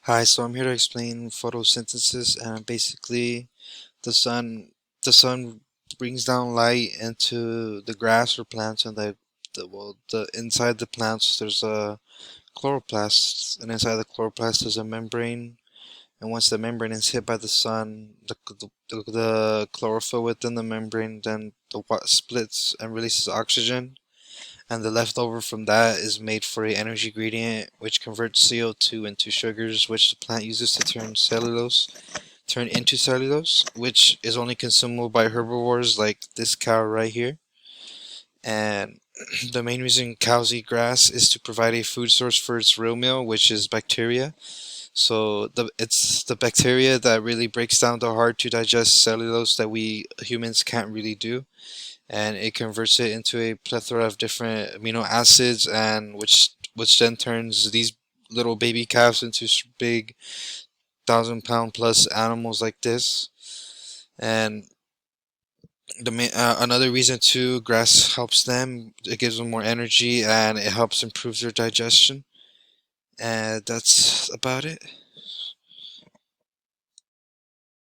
Hi, so I'm here to explain photosynthesis, and basically the sun the sun brings down light into the grass or plants, and the inside the plants there's a chloroplast, and inside the chloroplast there's a membrane, and once the membrane is hit by the sun, the chlorophyll within the membrane then splits and releases oxygen, and the leftover from that is made for a energy gradient which converts CO2 into sugars, which the plant uses to turn into cellulose, which is only consumable by herbivores like this cow right here. And the main reason cows eat grass is to provide a food source for its real meal, which is bacteria. So it's the bacteria that really breaks down the hard to digest cellulose that we humans can't really do, and it converts it into a plethora of different amino acids, and which then turns these little baby calves into big 1,000 pound plus animals like this. And another reason too, grass helps them. It gives them more energy and it helps improve their digestion. And that's about it.